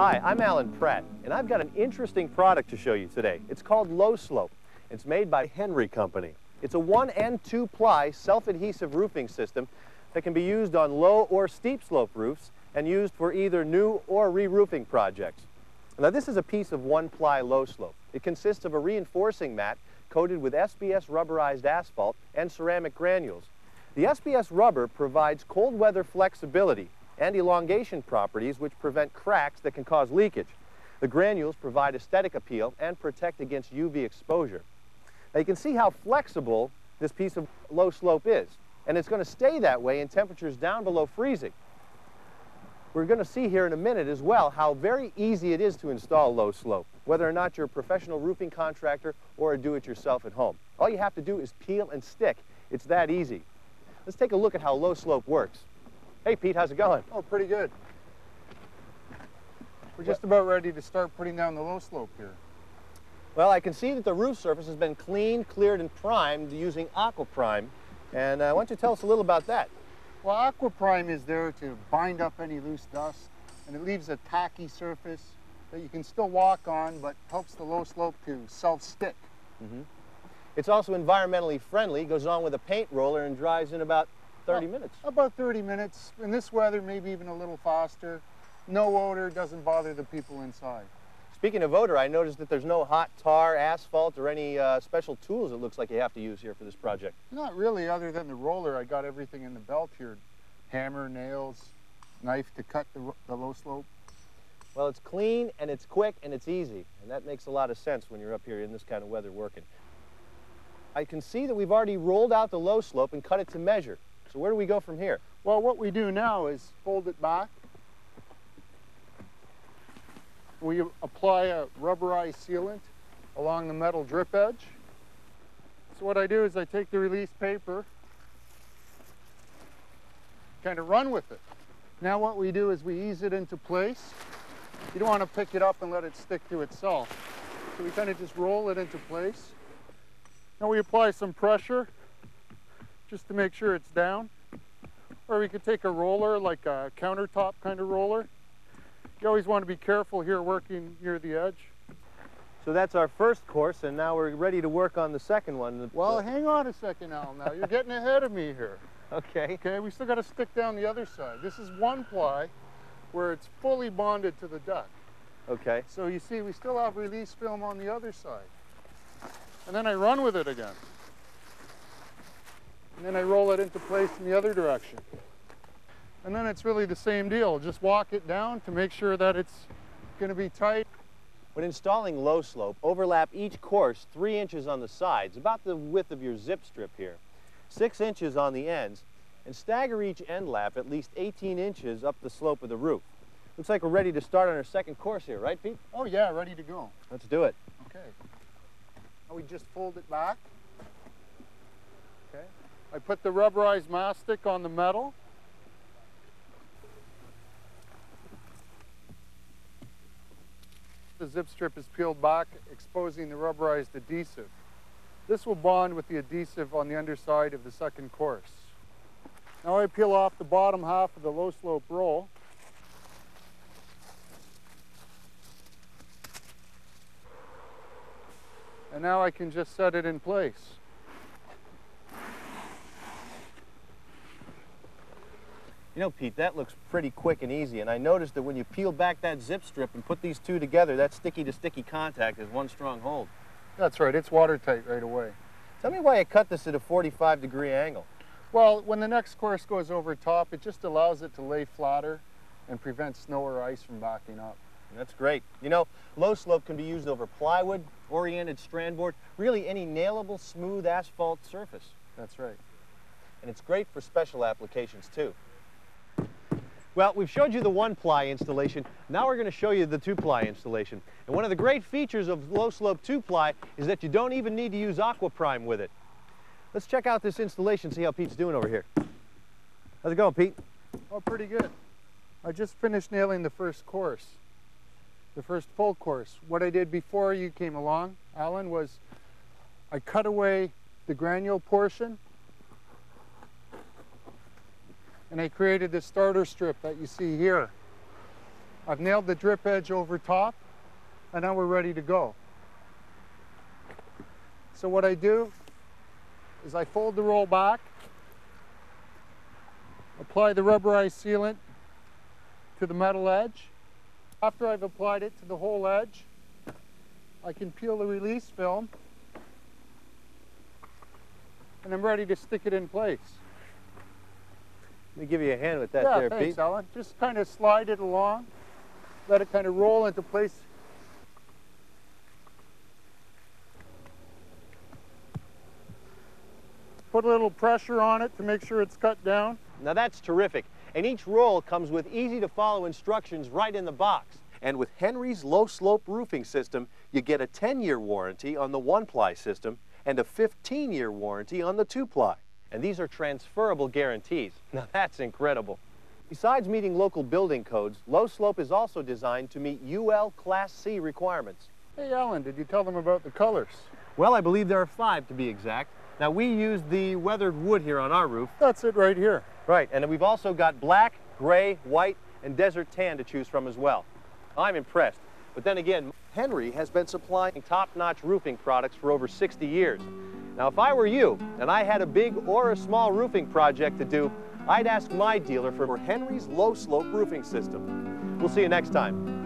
Hi, I'm Alan Pratt, and I've got an interesting product to show you today. It's called Low Slope. It's made by Henry Company. It's a 1 and 2 ply self-adhesive roofing system that can be used on low or steep slope roofs and used for either new or re-roofing projects. Now this is a piece of 1 ply low slope. It consists of a reinforcing mat coated with SBS rubberized asphalt and ceramic granules. The SBS rubber provides cold weather flexibility and elongation properties which prevent cracks that can cause leakage. The granules provide aesthetic appeal and protect against UV exposure. Now you can see how flexible this piece of low slope is, and it's going to stay that way in temperatures down below freezing. We're going to see here in a minute as well how very easy it is to install low slope, whether or not you're a professional roofing contractor or a do-it-yourself at home. All you have to do is peel and stick. It's that easy. Let's take a look at how low slope works. Hey Pete, how's it going? Oh, pretty good. We're just about ready to start putting down the low slope here. Well, I can see that the roof surface has been cleaned, cleared, and primed using AquaPrime. And why don't you tell us a little about that? Well, AquaPrime is there to bind up any loose dust, and it leaves a tacky surface that you can still walk on, but helps the low slope to self-stick. It's also environmentally friendly, goes on with a paint roller, and dries in about 30 minutes. About 30 minutes. In this weather, maybe even a little faster. No odor, doesn't bother the people inside. Speaking of odor, I noticed that there's no hot tar, asphalt, or any special tools it looks like you have to use here for this project. Not really, other than the roller. I got everything in the belt here. Hammer, nails, knife to cut the low slope. Well, it's clean, and it's quick, and it's easy. And that makes a lot of sense when you're up here in this kind of weather working. I can see that we've already rolled out the low slope and cut it to measure. So where do we go from here? Well, what we do now is fold it back. We apply a rubberized sealant along the metal drip edge. So what I do is I take the release paper, kind of run with it. Now what we do is we ease it into place. You don't want to pick it up and let it stick to itself. So we kind of just roll it into place. Now we apply some pressure just to make sure it's down. Or we could take a roller, like a countertop kind of roller. You always want to be careful here working near the edge. So that's our first course, and now we're ready to work on the second one. Well, hang on a second, Al. Now you're getting ahead of me here. Okay. Okay, we still got to stick down the other side. This is 1 ply where it's fully bonded to the deck. Okay. So you see, we still have release film on the other side. And then I run with it again. And then I roll it into place in the other direction. And then it's really the same deal. Just walk it down to make sure that it's going to be tight. When installing low slope, overlap each course 3 inches on the sides, about the width of your zip strip here, 6 inches on the ends, and stagger each end lap at least 18 inches up the slope of the roof. Looks like we're ready to start on our second course here, right, Pete? Oh yeah, ready to go. Let's do it. Okay. Now we just fold it back. Okay. I put the rubberized mastic on the metal. The zip strip is peeled back, exposing the rubberized adhesive. This will bond with the adhesive on the underside of the second course. Now I peel off the bottom half of the low slope roll. And now I can just set it in place. You know, Pete, that looks pretty quick and easy, and I noticed that when you peel back that zip strip and put these two together, that sticky-to-sticky contact is one strong hold. That's right, it's watertight right away. Tell me why you cut this at a 45-degree angle. Well, when the next course goes over top, it just allows it to lay flatter and prevent snow or ice from backing up. That's great. You know, low slope can be used over plywood, oriented strand board, really any nailable, smooth asphalt surface. That's right. And it's great for special applications, too. Well, we've showed you the 1 ply installation. Now we're going to show you the 2 ply installation. And one of the great features of low slope 2 ply is that you don't even need to use AquaPrime with it. Let's check out this installation, see how Pete's doing over here. How's it going, Pete? Oh, pretty good. I just finished nailing the first course, the first full course. What I did before you came along, Alan, was I cut away the granule portion and I created this starter strip that you see here. I've nailed the drip edge over top, and now we're ready to go. So what I do is I fold the roll back, apply the rubberized sealant to the metal edge. After I've applied it to the whole edge, I can peel the release film, and I'm ready to stick it in place. Let me give you a hand with that Yeah, there, thanks, Pete. Alan. Just kind of slide it along, let it kind of roll into place. Put a little pressure on it to make sure it's cut down. Now that's terrific. And each roll comes with easy to follow instructions right in the box. And with Henry's low slope roofing system, you get a 10-year warranty on the 1-ply system and a 15-year warranty on the 2-ply. And these are transferable guarantees. Now that's incredible. Besides meeting local building codes, low slope is also designed to meet UL Class C requirements. Hey Alan, did you tell them about the colors? Well, I believe there are 5 to be exact. Now we use the weathered wood here on our roof. That's it right here. Right, and we've also got black, gray, white, and desert tan to choose from as well. I'm impressed. But then again, Henry has been supplying top-notch roofing products for over 60 years. Now, if I were you, and I had a big or a small roofing project to do, I'd ask my dealer for Henry's low-slope roofing system. We'll see you next time.